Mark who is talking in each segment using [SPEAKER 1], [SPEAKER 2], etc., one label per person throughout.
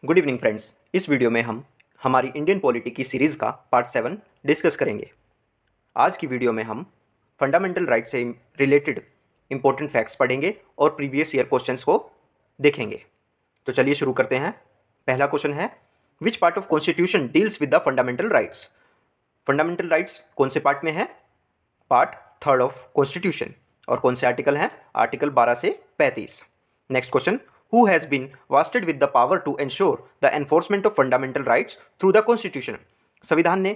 [SPEAKER 1] Good evening friends. इस video में हम हमारी इंडियन पॉलिटी की सीरीज़ का पार्ट 7 डिस्कस करेंगे। आज की वीडियो में हम फंडामेंटल राइट से रिलेटेड इंपॉर्टेंट फैक्ट्स पढ़ेंगे और प्रीवियस ईयर क्वेश्चंस को देखेंगे। तो चलिए शुरू करते हैं। पहला क्वेश्चन है, which part of constitution deals with the fundamental rights. Fundamental rights कौन से पार्ट में है? Part 3 of constitution. और कौन से आर्टिकल हैं? आर्टिकल 12 से 35। Next question, who has been vested with the power to ensure the enforcement of fundamental rights through the constitution। संविधान ने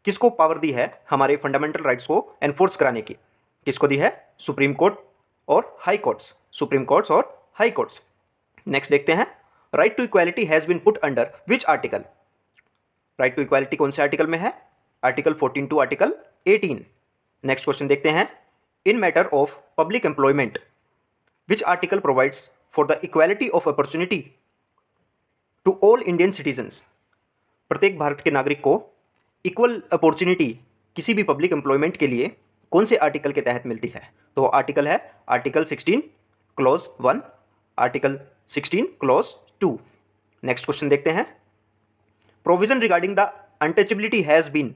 [SPEAKER 1] किसको पावर दी है हमारे फंडामेंटल राइट्स को एनफोर्स कराने की? किसको दी है? सुप्रीम कोर्ट और हाई कोर्ट्स। सुप्रीम कोर्ट्स और हाई कोर्ट्स। नेक्स्ट देखते हैं, right to equality has been put under which article. Right to equality कौन से आर्टिकल में है? Article 14 to article 18। Next question देखते हैं, in matter of public employment which article provides for the equality of opportunity to all Indian citizens. प्रत्येक भारत के नागरिक को इक्वल अपॉर्चुनिटी किसी भी पब्लिक एम्प्लॉयमेंट के लिए कौन से आर्टिकल के तहत मिलती है? तो आर्टिकल है article 16 clause 1, article 16 clause 2। Next question देखते हैं, provision regarding the untouchability has been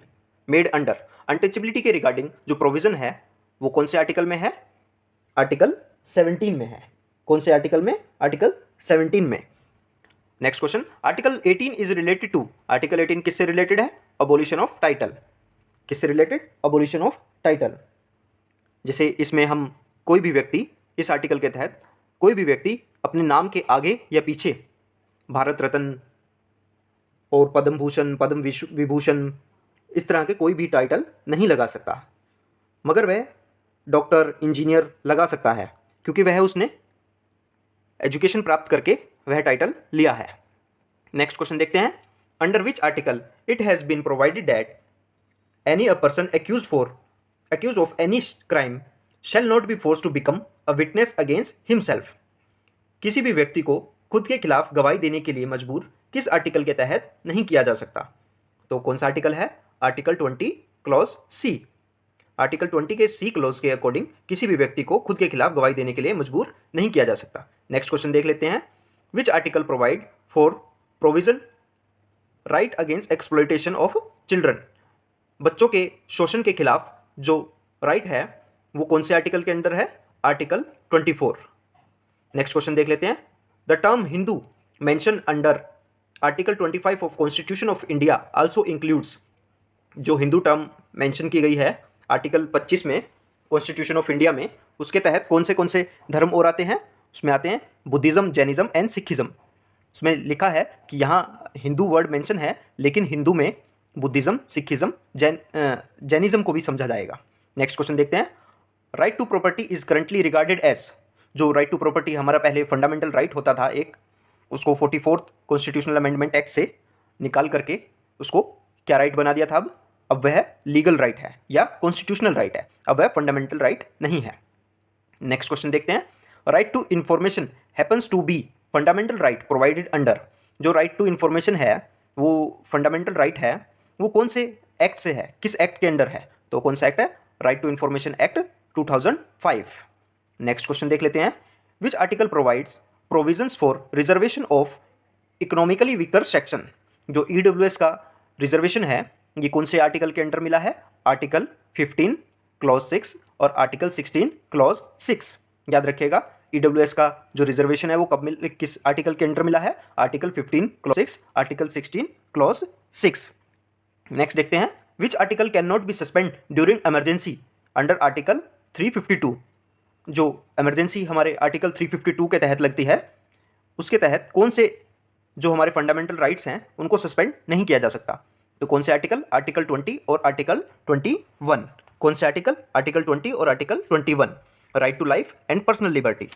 [SPEAKER 1] made under. Untouchability के रिगार्डिंग जो प्रोविजन है वो कौन से आर्टिकल में है? आर्टिकल 17 में है। कौन से आर्टिकल में? आर्टिकल 17 में। Next question, article 18 is related to. Article 18 किससे रिलेटेड है? Abolition of title. किससे रिलेटेड? Abolition of title. जैसे इसमें हम कोई भी व्यक्ति, इस आर्टिकल के तहत कोई भी व्यक्ति अपने नाम के आगे या पीछे भारत रत्न और पद्म भूषण, पद्म विभूषण, इस तरह के कोई भी टाइटल नहीं लगा सकता, मगर वह डॉक्टर, इंजीनियर लगा सकता है क्योंकि वह उसने एजुकेशन प्राप्त करके वह टाइटल लिया है। नेक्स्ट क्वेश्चन देखते हैं, under which article it has been provided that any a person accused of any crime shall not be force to become a witness against himself. किसी भी व्यक्ति को खुद के खिलाफ गवाही देने के लिए मजबूर किस आर्टिकल के तहत नहीं किया जा सकता? तो कौन सा आर्टिकल है? Article 20 clause C. आर्टिकल 20 के सी क्लॉज के अकॉर्डिंग किसी भी व्यक्ति को खुद के खिलाफ गवाही देने के लिए मजबूर नहीं किया जा सकता। नेक्स्ट क्वेश्चन देख लेते हैं, which article provide for provision right against exploitation of children. बच्चों के शोषण के खिलाफ जो राइट है वो कौन से आर्टिकल के अंडर है? आर्टिकल 24। नेक्स्ट क्वेश्चन देख लेते हैं, the term Hindu mention under article 25 of constitution of India also includes. जो हिंदू टर्म मेंशन की गई है आर्टिकल 25 में कॉन्स्टिट्यूशन ऑफ इंडिया में, उसके तहत कौन से धर्म और आते हैं? उसमें आते हैं बुद्धिज़्म, जैनिज़्म एंड सिखिज़्म। उसमें लिखा है कि यहाँ हिंदू वर्ड मेंशन है, लेकिन हिंदू में बुद्धिज़्म, सिखिज़्म, जैनिज़्म को भी समझा जाएगा। नेक्स्ट क्वेश्चन देखते हैं, right to property is currently regarded as. जो राइट टू प्रॉपर्टी हमारा पहले फंडामेंटल राइट होता था एक, उसको 44th कॉन्स्टिट्यूशनल अमेंडमेंट एक्ट से निकाल करके उसको क्या राइट बना दिया था? अब वह लीगल राइट है या कॉन्स्टिट्यूशनल राइट है, अब वह फंडामेंटल राइट नहीं है। नेक्स्ट क्वेश्चन देखते हैं, right to information happens to be fundamental right provided under. जो राइट टू इन्फॉर्मेशन है वो फंडामेंटल राइट है, वो कौन से एक्ट से है? किस एक्ट के अंडर है? तो कौन सा एक्ट है? Right to information act 2005। Next question देख लेते हैं, which article provides provisions for reservation of economically weaker section. जो ईडब्ल्यूएस का रिजर्वेशन है ये कौन से आर्टिकल के अंडर मिला है? आर्टिकल 15 क्लॉज 6 और आर्टिकल 16 क्लॉज 6। याद रखिएगा, ईडब्ल्यूएस का जो रिजर्वेशन है वो किस आर्टिकल के अंडर मिला है? Article 15 clause 6, article 16 clause 6। Next देखते हैं, which article can not B suspend during emergency under article 352। जो इमरजेंसी हमारे आर्टिकल 352 के तहत लगती है, उसके तहत कौन से जो हमारे फंडामेंटल राइट्स हैं उनको सस्पेंड नहीं किया जा सकता? तो कौन से आर्टिकल? आर्टिकल 20 और आर्टिकल 21। कौन से आर्टिकल? आर्टिकल 20 और article 21। Right to life and personal liberty.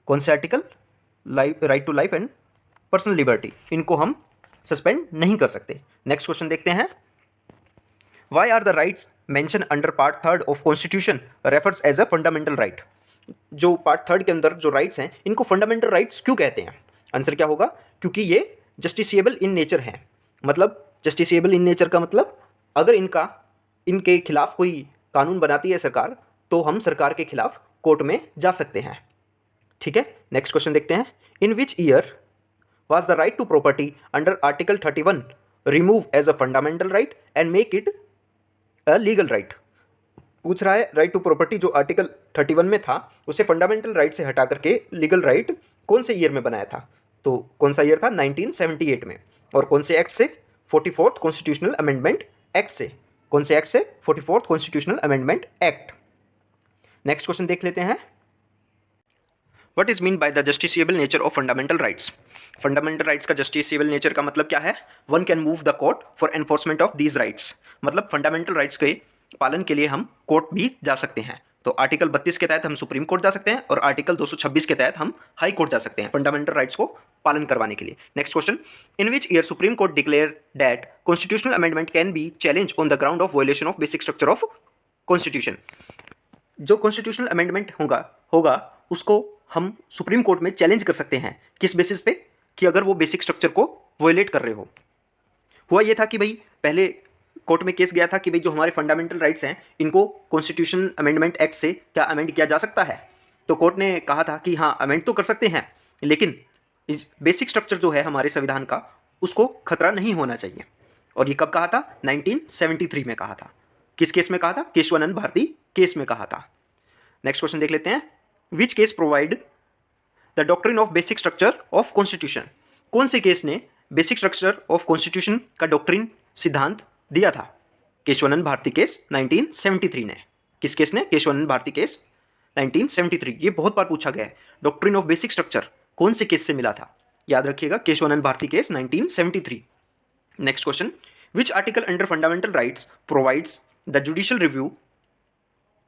[SPEAKER 1] कौन से article? Right to life and personal liberty, इनको हम सस्पेंड नहीं कर सकते। नेक्स्ट क्वेश्चन देखते हैं, why are the rights mention under part 3 of constitution refers as a fundamental right. जो पार्ट 3 के अंदर जो राइट्स हैं इनको फंडामेंटल राइट्स क्यों कहते हैं? आंसर क्या होगा? क्योंकि ये जस्टिसिएबल इन नेचर हैं। मतलब जस्टिसिएबल इन नेचर का मतलब, अगर इनके खिलाफ कोई कानून बनाती है सरकार तो हम सरकार के खिलाफ कोर्ट में जा सकते हैं। ठीक है, नेक्स्ट क्वेश्चन देखते हैं, in which year was the right to property under Article 31 removed as a fundamental right and make it a legal right? पूछ रहा है राइट टू प्रॉपर्टी जो आर्टिकल 31 में था उसे फंडामेंटल राइट से हटा करके लीगल राइट कौन से ईयर में बनाया था? तो कौन सा ईयर था? 1978 में। और कौन से एक्ट से? 44th कॉन्स्टिट्यूशनल अमेंडमेंट एक्ट से। कौन से एक्ट से? 44th constitutional amendment act. Next question देख लेते हैं। What is mean by the justiciable nature of fundamental rights? Fundamental rights का जस्टिसिएबल नेचर का मतलब क्या है? One can move the court for enforcement of these rights. मतलब फंडामेंटल राइट्स के पालन के लिए हम कोर्ट भी जा सकते हैं। तो आर्टिकल 32 के तहत हम सुप्रीम कोर्ट जा सकते हैं और आर्टिकल 226 के तहत हम हाई कोर्ट जा सकते हैं फंडामेंटल राइट्स को पालन करवाने के लिए। Next question, in which year supreme court declare that constitutional amendment can be challenge on the ground of violation of basic structure of constitution? जो कॉन्स्टिट्यूशनल अमेंडमेंट होगा उसको हम सुप्रीम कोर्ट में चैलेंज कर सकते हैं। किस बेसिस पे? कि अगर वो बेसिक स्ट्रक्चर को वायलेट कर रहे हो। हुआ ये था कि भाई पहले कोर्ट में केस गया था कि भाई जो हमारे फंडामेंटल राइट्स हैं इनको कॉन्स्टिट्यूशनल अमेंडमेंट एक्ट से क्या अमेंड किया जा सकता है? तो कोर्ट ने कहा था कि हाँ अमेंड तो कर सकते हैं, लेकिन बेसिक स्ट्रक्चर जो है हमारे संविधान का उसको खतरा नहीं होना चाहिए। और ये कब कहा था? 1973 में कहा था। किस केस में कहा था? केशवानंद भारती केस में कहा था। नेक्स्ट क्वेश्चन देख लेते हैं। Which case provide the doctrine of basic structure of constitution? कौन से केस ने बेसिक स्ट्रक्चर ऑफ कॉन्स्टिट्यूशन का डॉक्ट्रिन सिद्धांत दिया था? केशवानंद भारती केस 1973 ने। किस केस ने? केशवानंद भारती केस 1973। ये बहुत बार पूछा गया है। डॉक्ट्रिन ऑफ बेसिक स्ट्रक्चर कौन से केस से मिला था? याद रखिएगा, Kesavananda Bharati case 1973। Next question, which article under fundamental rights provides the judicial review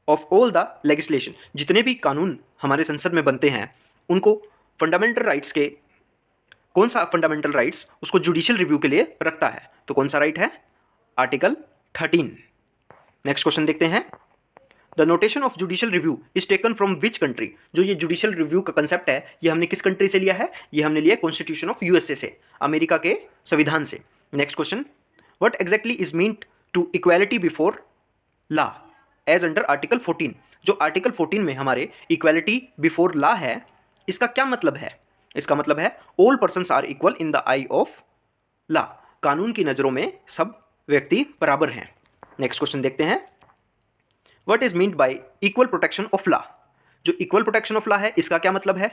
[SPEAKER 1] of all the legislation? जितने भी कानून हमारे संसद में बनते हैं उनको फंडामेंटल राइट्स के कौन सा फंडामेंटल राइट्स उसको जुडिशियल रिव्यू के लिए रखता है? तो कौन सा राइट है? आर्टिकल 13। नेक्स्ट क्वेश्चन देखते हैं। The notation of judicial review is taken from which country? जो ये जुडिशियल रिव्यू का कंसेप्ट है ये हमने किस कंट्री से लिया है? ये हमने लिया कॉन्स्टिट्यूशन ऑफ यूएसए से, अमेरिका के संविधान से। Next question, what exactly is meant to equality before law as under article 14? जो आर्टिकल 14 में हमारे इक्वालिटी बिफोर लॉ है इसका क्या मतलब है? इसका मतलब है all persons are equal in the eye of law. कानून की नज़रों में सब व्यक्ति बराबर हैं। नेक्स्ट क्वेश्चन देखते हैं। What is meant by equal protection of law? जो इक्वल प्रोटेक्शन ऑफ लॉ है इसका क्या मतलब है?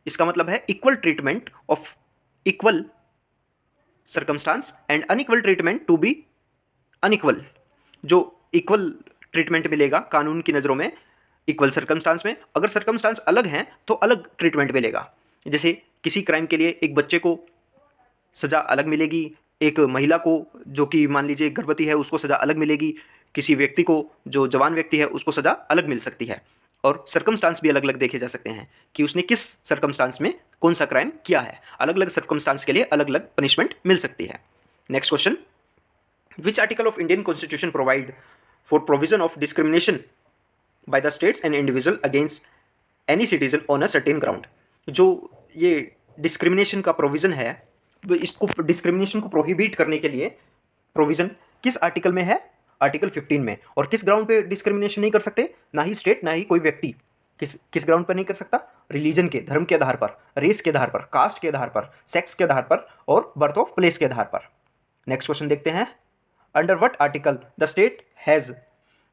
[SPEAKER 1] इसका मतलब है equal treatment of equal circumstance and unequal treatment to be unequal. जो इक्वल ट्रीटमेंट मिलेगा कानून की नज़रों में इक्वल सर्कमस्टांस में, अगर सर्कमस्टांस अलग हैं तो अलग ट्रीटमेंट मिलेगा। जैसे किसी क्राइम के लिए एक बच्चे को सज़ा अलग मिलेगी, एक महिला को जो कि मान लीजिए गर्भवती है उसको सज़ा अलग मिलेगी, किसी व्यक्ति को जो जवान व्यक्ति है उसको सज़ा अलग मिल सकती है। और सर्कमस्टांस भी अलग अलग देखे जा सकते हैं कि उसने किस सर्कमस्टांस में कौन सा क्राइम किया है। अलग अलग सर्कमस्टांस के लिए अलग अलग पनिशमेंट मिल सकती है। Next question, which article of Indian constitution provide for provision of discrimination by the states and individual against any citizen on a certain ground? जो ये डिस्क्रिमिनेशन का प्रोविज़न है इसको डिस्क्रिमिनेशन को प्रोहिबिट करने के लिए प्रोविज़न किस आर्टिकल में है? आर्टिकल 15 में। और किस ग्राउंड पे डिस्क्रिमिनेशन नहीं कर सकते? ना ही स्टेट ना ही कोई व्यक्ति किस ग्राउंड पर नहीं कर सकता? रिलीजन के, धर्म के आधार पर, रेस के आधार पर, कास्ट के आधार पर, सेक्स के आधार पर और बर्थ ऑफ प्लेस के आधार पर। नेक्स्ट क्वेश्चन देखते हैं। Under what article the state has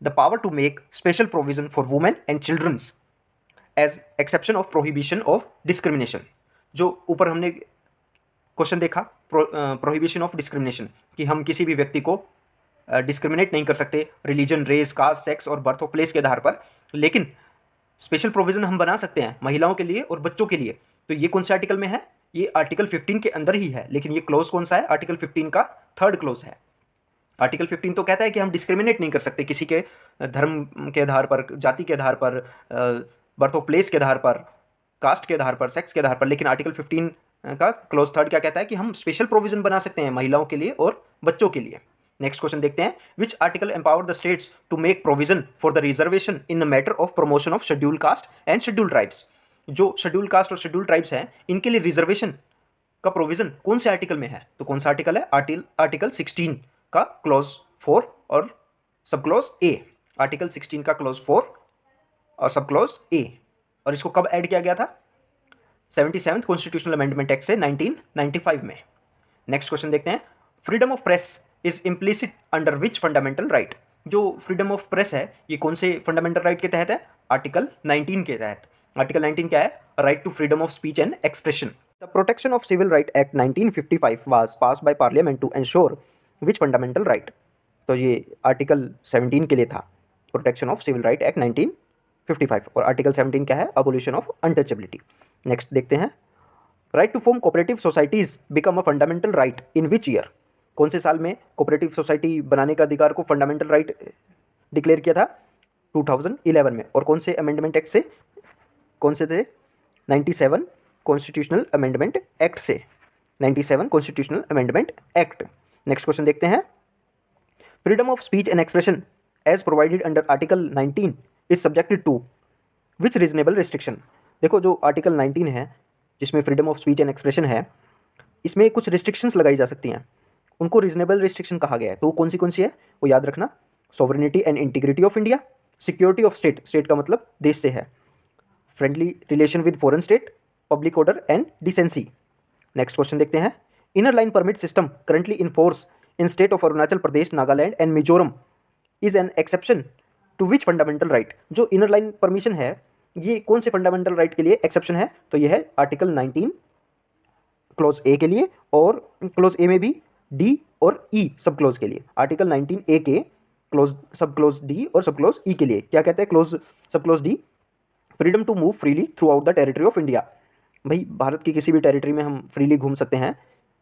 [SPEAKER 1] the power to make special provision for women and childrens as exception of prohibition of discrimination? जो ऊपर हमने क्वेश्चन देखा प्रोहिबिशन ऑफ डिस्क्रिमिनेशन कि हम किसी भी व्यक्ति को डिस्क्रिमिनेट नहीं कर सकते रिलीजन, रेस, कास्ट, सेक्स और बर्थ ऑफ प्लेस के आधार पर, लेकिन स्पेशल प्रोविज़न हम बना सकते हैं महिलाओं के लिए और बच्चों के लिए। तो ये कौन से आर्टिकल में है? ये आर्टिकल 15 के अंदर ही है, लेकिन ये क्लोज कौन सा है? आर्टिकल 15 का 3rd क्लोज है। आर्टिकल 15 तो कहता है कि हम डिस्क्रिमिनेट नहीं कर सकते किसी के धर्म के आधार पर, जाति के आधार पर, बर्थ ऑफ प्लेस के आधार पर, कास्ट के आधार पर, सेक्स के आधार पर, लेकिन आर्टिकल 15 का क्लोज 3rd क्या कहता है कि हम स्पेशल प्रोविजन बना सकते हैं महिलाओं के लिए और बच्चों के लिए। नेक्स्ट क्वेश्चन देखते हैं। Which article empower the states to make provision for the reservation in the matter of promotion of schedule caste and schedule tribes? जो शेड्यूल कास्ट और शेड्यूल ट्राइब्स हैं इनके लिए रिजर्वेशन का प्रोविजन कौन से आर्टिकल में है? तो कौन सा आर्टिकल है? आर्टिकल 16 का क्लोज 4 और सब क्लोज ए। आर्टिकल 16 का क्लोज 4 और सब क्लोज ए। और इसको कब ऐड किया गया था? 77th कॉन्स्टिट्यूशनल अमेंडमेंट एक्ट से 1995 में। नेक्स्ट क्वेश्चन देखते हैं, freedom of press is implicit under which fundamental right. जो फ्रीडम ऑफ प्रेस है ये कौन से फंडामेंटल राइट के तहत है? आर्टिकल 19 के तहत। आर्टिकल 19 क्या है? Right to freedom of speech and expression. The protection of civil right act 1955 was pass by parliament to ensure which fundamental right. तो ये आर्टिकल 17 के लिए था, protection of civil right act 1955, और आर्टिकल 17 क्या है? Abolition of untouchability. नेक्स्ट देखते हैं, right to form cooperative societies become a fundamental right in which year. कौन से साल में कोऑपरेटिव सोसाइटी बनाने का अधिकार को फंडामेंटल राइट डिक्लेयर किया था? 2011 में। और कौन से अमेंडमेंट एक्ट से? कौन से थे? 97 कॉन्स्टिट्यूशनल अमेंडमेंट एक्ट से। 97 constitutional amendment act. Next question देखते हैं, freedom of speech and expression as provided under article 19 is subjected to which reasonable restriction. देखो जो आर्टिकल 19 है जिसमें freedom of speech and expression है, इसमें कुछ रिस्ट्रिक्शंस लगाई जा सकती हैं, उनको रीजनेबल रिस्ट्रिक्शन कहा गया है। तो कौन सी है वो याद रखना, sovereignty and integrity of India, security of state, state का मतलब देश से है, friendly relation with foreign state, public order and decency. Next question देखते हैं, inner line permit system currently in force in state of Arunachal Pradesh, Nagaland and Mizoram is an exception to which fundamental right. जो inner line permission है ये कौन से fundamental right के लिए exception है? तो ये है आर्टिकल 19 क्लोज ए के लिए, और क्लोज ए में भी डी और ई सब क्लोज के लिए। आर्टिकल 19 ए के क्लोज सब क्लोज डी और सब क्लोज ई के लिए क्या कहते हैं? Clause sub clause D, freedom to move freely throughout the territory of India. भाई भारत की किसी भी टेरिटरी में हम फ्रीली घूम सकते हैं,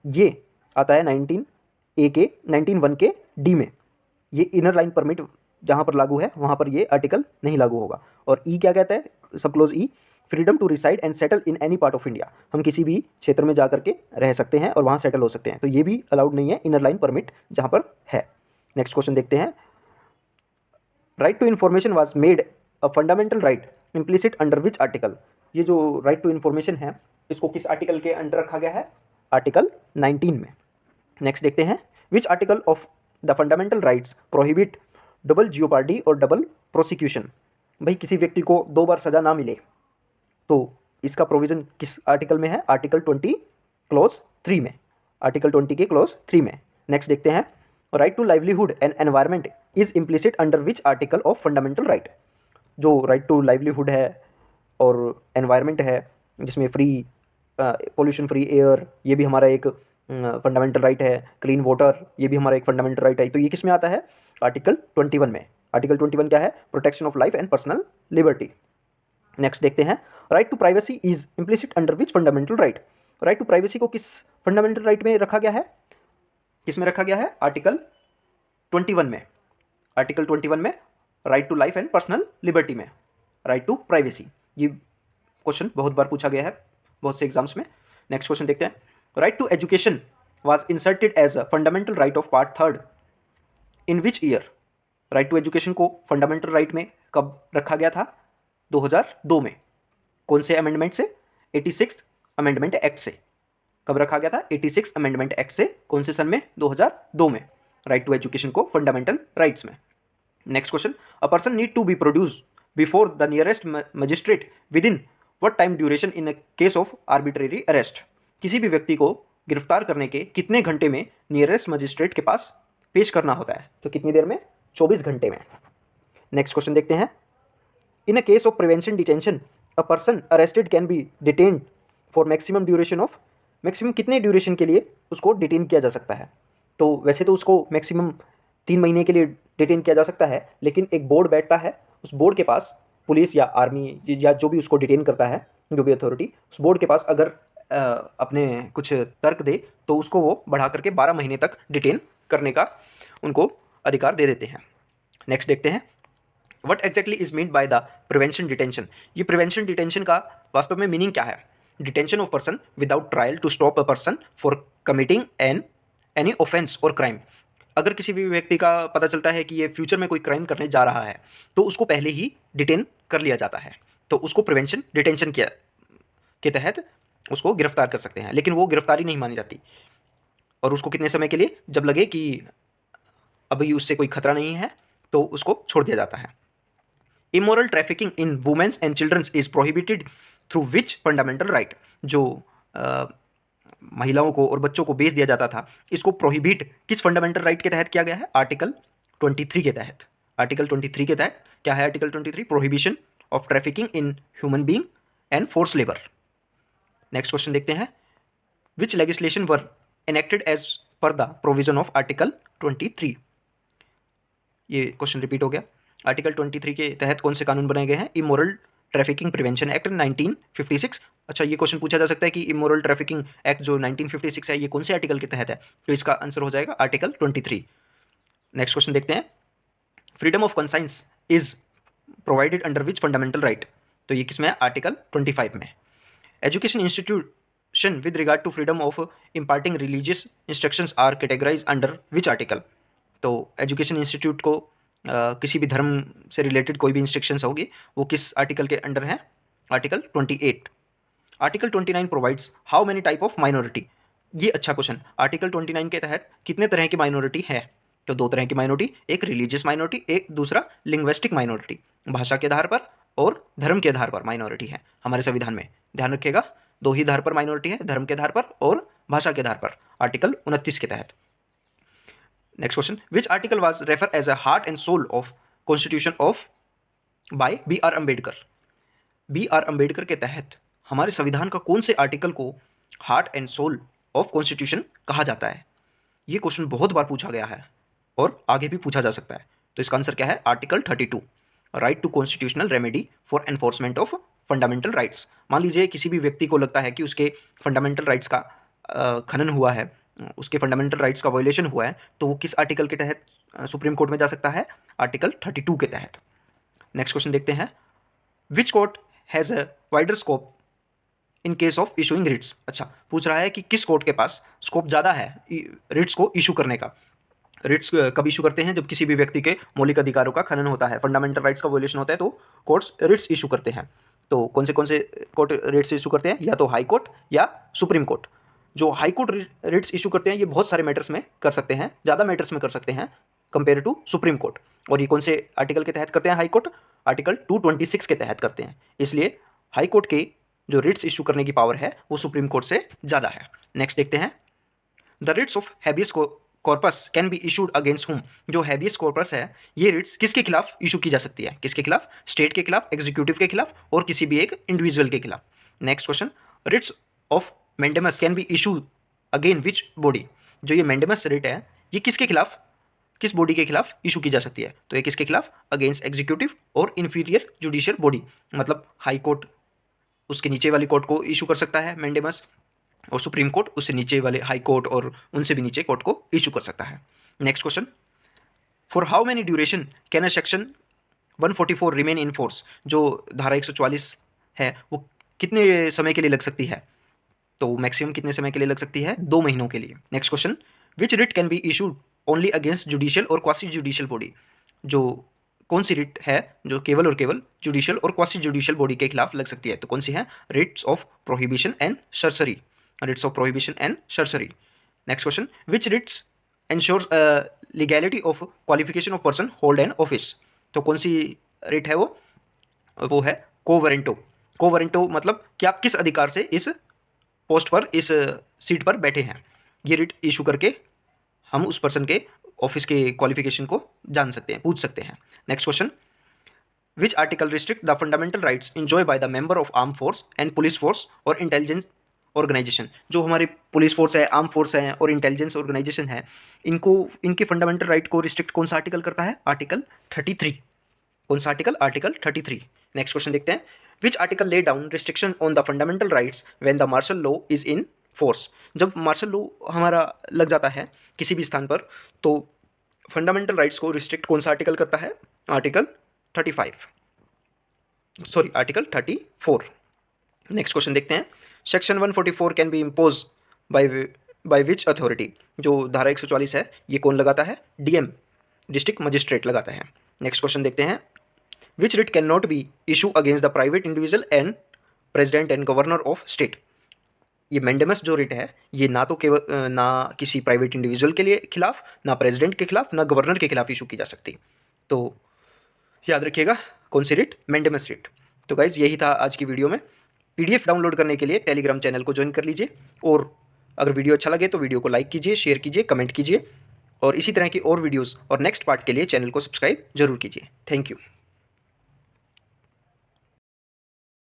[SPEAKER 1] ये आता है 19 ए के 19(1) के डी में। ये इनर लाइन परमिट जहाँ पर लागू है वहाँ पर ये आर्टिकल नहीं लागू होगा। और ई क्या कहता है? Sub clause E, freedom to reside and settle in any part of India. हम किसी भी क्षेत्र में जा करके रह सकते हैं और वहाँ सेटल हो सकते हैं, तो ये भी अलाउड नहीं है इनर लाइन परमिट जहाँ पर है। नेक्स्ट क्वेश्चन देखते हैं, right to information was made a fundamental right implicit under which article. ये जो राइट टू इन्फॉर्मेशन है इसको किस आर्टिकल के अंडर रखा गया है? आर्टिकल 19 में। नेक्स्ट देखते हैं, which article of the fundamental rights prohibit double jeopardy और डबल प्रोसिक्यूशन। भाई किसी व्यक्ति को 2 बार सज़ा ना मिले तो इसका प्रोविज़न किस आर्टिकल में है? आर्टिकल 20 क्लोज 3 में। आर्टिकल 20 के क्लोज 3 में। नेक्स्ट देखते हैं, right to livelihood and environment is implicit under which article of fundamental right. जो राइट टू लाइवलीहुड है और एनवायरनमेंट है जिसमें फ्री पोल्यूशन फ्री एयर, ये भी हमारा एक फंडामेंटल राइट है, क्लीन वाटर ये भी हमारा एक फंडामेंटल राइट है, तो ये किस में आता है? आर्टिकल 21 में। आर्टिकल 21 क्या है? Protection of life and personal liberty. Next देखते हैं, right to privacy is implicit under which fundamental right. Right to privacy को किस फंडामेंटल राइट में रखा गया है? किस में रखा गया है? आर्टिकल 21 में। आर्टिकल 21 में right to life and personal liberty में राइट टू प्राइवेसी। ये क्वेश्चन बहुत बार पूछा गया है बहुत से एग्जाम्स में। नेक्स्ट क्वेश्चन देखते हैं, right to education was inserted as a fundamental right of part 3 in which year. Right to education को फंडामेंटल राइट में कब रखा गया था? 2002 में। कौन से अमेंडमेंट से? 86 अमेंडमेंट एक्ट से। कब रखा गया था? 86 अमेंडमेंट एक्ट से। कौन से सन में? 2002 में। राइट टू एजुकेशन को फंडामेंटल राइट्स में। Next question, a person need to be produce before the nearest magistrate within what time duration in case of arbitrary arrest. किसी भी व्यक्ति को गिरफ्तार करने के कितने घंटे में नियरेस्ट मजिस्ट्रेट के पास पेश करना होता है? तो कितनी देर में? 24 घंटे में। नेक्स्ट क्वेश्चन देखते हैं, in a case of prevention detention a person arrested can be detained for maximum duration of. Maximum कितने ड्यूरेशन के लिए उसको डिटेन किया जा सकता है? तो वैसे तो उसको मैक्सिमम 3 महीने के लिए डिटेन किया जा सकता है, लेकिन एक बोर्ड बैठता है, उस बोर्ड के पास पुलिस या आर्मी या जो भी उसको डिटेन करता है, जो भी अथॉरिटी, उस बोर्ड के पास अगर अपने कुछ तर्क दे तो उसको वो बढ़ा करके 12 महीने तक डिटेन करने का उनको अधिकार दे देते हैं। नेक्स्ट देखते हैं, what exactly is mean by the prevention detention. ये प्रिवेंशन डिटेंशन का वास्तव में मीनिंग क्या है? Detention of person without trial to stop a person for committing any offense और क्राइम। अगर किसी भी व्यक्ति का पता चलता है कि ये फ्यूचर में कोई क्राइम करने जा रहा है तो उसको पहले ही डिटेन कर लिया जाता है, तो उसको प्रिवेंशन डिटेंशन के तहत उसको गिरफ्तार कर सकते हैं। लेकिन वो गिरफ्तारी नहीं मानी जाती, और उसको कितने समय के लिए? जब लगे कि अभी उससे कोई खतरा नहीं है तो उसको छोड़ दिया जाता है। Immoral trafficking in womens and childrens is prohibited through which fundamental right. जो महिलाओं को और बच्चों को बेच दिया जाता था, इसको प्रोहिबिट किस फंडामेंटल राइट के तहत किया गया है? आर्टिकल 23 के तहत। आर्टिकल 23 के तहत क्या है? Article 23 prohibition of trafficking in human being and force labour. Next question देखते हैं, which legislation were enacted as per the provision of article 23। ये क्वेश्चन रिपीट हो गया। आर्टिकल 23 के तहत कौन से कानून बनाए गए हैं? Immoral trafficking prevention act 1956। अच्छा, ये क्वेश्चन पूछा जा सकता है कि इमोरल ट्रैफिकिंग एक्ट जो 1956 है ये कौन से आर्टिकल के तहत है? तो इसका आंसर हो जाएगा आर्टिकल 23। नेक्स्ट क्वेश्चन देखते हैं, freedom of conscience is provided under which fundamental right? तो ये किसमें है? आर्टिकल 25 में। Education institution with regard to freedom of imparting religious instructions are categorize under which article? तो एजुकेशन इंस्टीट्यूट को किसी भी धर्म से रिलेटेड कोई भी इंस्ट्रक्शंस होगी वो किस आर्टिकल के अंडर है? Article 28। Article 29 provides how many type of minority? ये अच्छा क्वेश्चन। आर्टिकल 29 के तहत कितने तरह की माइनॉरिटी है? तो दो तरह की माइनॉरिटी, एक रिलीजियस माइनॉरिटी, एक दूसरा लिंग्विस्टिक माइनॉरिटी। भाषा के आधार पर और धर्म के आधार पर माइनॉरिटी है हमारे संविधान में, ध्यान रखिएगा। दो ही आधार पर माइनॉरिटी है, धर्म के आधार पर और भाषा के आधार पर, आर्टिकल 29 के तहत। Next question, which article was refer as a heart and soul of constitution of by B.R. Ambedkar? B.R. Ambedkar के तहत हमारे संविधान का कौन से आर्टिकल को heart and soul of constitution कहा जाता है? ये क्वेश्चन बहुत बार पूछा गया है और आगे भी पूछा जा सकता है। तो इसका आंसर क्या है? Article 32, right to constitutional remedy for enforcement of fundamental rights. मान लीजिए किसी भी व्यक्ति को लगता है कि उसके फंडामेंटल राइट्स का खनन हुआ है, उसके फंडामेंटल राइट्स का वायोलेशन हुआ है, तो वो किस आर्टिकल के तहत सुप्रीम कोर्ट में जा सकता है? आर्टिकल 32 के तहत। नेक्स्ट क्वेश्चन देखते हैं, which court has a wider scope in case of issuing writs? अच्छा, पूछ रहा है कि किस कोर्ट के पास स्कोप ज़्यादा है रिट्स को इशू करने का। रिट्स कब इशू करते हैं? जब किसी भी व्यक्ति के मौलिक अधिकारों का खनन होता है, फंडामेंटल राइट्स का वायोलेशन होता है, तो कोर्ट्स रिट्स इशू करते हैं। तो कौन से कोर्ट रिट्स इशू करते हैं? या तो हाई कोर्ट या सुप्रीम कोर्ट। जो हाई कोर्ट रिट्स इशू करते हैं ये बहुत सारे मैटर्स में कर सकते हैं, ज़्यादा मैटर्स में कर सकते हैं कंपेयर टू सुप्रीम कोर्ट। और ये कौन से आर्टिकल के तहत करते हैं हाई कोर्ट? आर्टिकल 226 के तहत करते हैं। इसलिए हाई कोर्ट के जो रिट्स इशू करने की पावर है वो सुप्रीम कोर्ट से ज़्यादा है। नेक्स्ट देखते हैं, the writs of habeas corpus can be issued against whom? जो हैबियस कॉर्पस है ये रिट्स किसके खिलाफ इशू की जा सकती है? किसके खिलाफ? स्टेट के खिलाफ, एग्जीक्यूटिव के खिलाफ और किसी भी एक इंडिविजुअल के खिलाफ। Next question, writs of mandamus can be issue again which body? जो ये मैंडेमस रिट है ये किसके खिलाफ, किस बॉडी के खिलाफ इशू की जा सकती है? तो ये किसके खिलाफ? अगेंस्ट एग्जीक्यूटिव और इन्फीरियर जुडिशियल बॉडी। मतलब हाई कोर्ट उसके नीचे वाली कोर्ट को इशू कर सकता है मैंडेमस, और सुप्रीम कोर्ट उससे नीचे वाले हाई कोर्ट और उनसे भी नीचे कोर्ट को इशू कर सकता है। Next question, for how many duration can a section 144 remain in force? जो धारा 144 है वो कितने समय के लिए लग सकती है? तो मैक्सिमम कितने समय के लिए लग सकती है? 2 महीनों के लिए। Next question, which writ can be issued only against judicial और क्वासी जुडिशियल बॉडी? जो कौन सी रिट है जो केवल और केवल जुडिशियल और क्वासी जुडिशियल बॉडी के खिलाफ लग सकती है? तो कौन सी है? Writs of prohibition and certiorari. Writs of prohibition and certiorari. Next question, which writs ensures legality of qualification of person hold an office? तो कौन सी रिट है वो है कोवरेंटो। कोवरेंटो मतलब कि आप किस अधिकार से इस पोस्ट पर, इस सीट पर बैठे हैं। ये रिट इशू करके हम उस पर्सन के ऑफिस के क्वालिफिकेशन को जान सकते हैं, पूछ सकते हैं। Next question, which article restrict the fundamental rights enjoy by the member of arm force and police force और इंटेलिजेंस ऑर्गेनाइजेशन? जो हमारी पुलिस फोर्स है, आर्म फोर्स है और इंटेलिजेंस ऑर्गेनाइजेशन है, इनको इनके फंडामेंटल राइट को रिस्ट्रिक्ट कौन सा आर्टिकल करता है? आर्टिकल 33। कौन सा आर्टिकल? आर्टिकल 33। नेक्स्ट क्वेश्चन देखते हैं, which article lay down restriction on the fundamental rights when the martial law is in force? जब मार्शल लॉ हमारा लग जाता है किसी भी स्थान पर तो फंडामेंटल राइट्स को रिस्ट्रिक्ट कौन सा आर्टिकल करता है? आर्टिकल 34। नेक्स्ट क्वेश्चन देखते हैं, section 144 can be impose by which authority? जो धारा 144 है ये कौन लगाता है? डीएम, डिस्ट्रिक्ट मजिस्ट्रेट लगाता है। नेक्स्ट क्वेश्चन देखते हैं, which writ can not be issue against the private individual and president and governor of state? ये मैंडेमस जो रिट है ये ना तो केवल ना किसी प्राइवेट इंडिविजुअल के लिए खिलाफ, ना प्रेसिडेंट के खिलाफ, ना गवर्नर के खिलाफ इशू की जा सकती। तो याद रखिएगा कौन सी रिट? Mandamus writ. तो गाइज यही था आज की वीडियो में। PDF डाउनलोड करने के लिए टेलीग्राम चैनल को ज्वाइन कर लीजिए और अगर वीडियो अच्छा लगे तो वीडियो को लाइक कीजिए, शेयर कीजिए, कमेंट कीजिए और इसी तरह की और वीडियोस और नेक्स्ट पार्ट के लिए चैनल को सब्सक्राइब जरूर कीजिए। Thank you.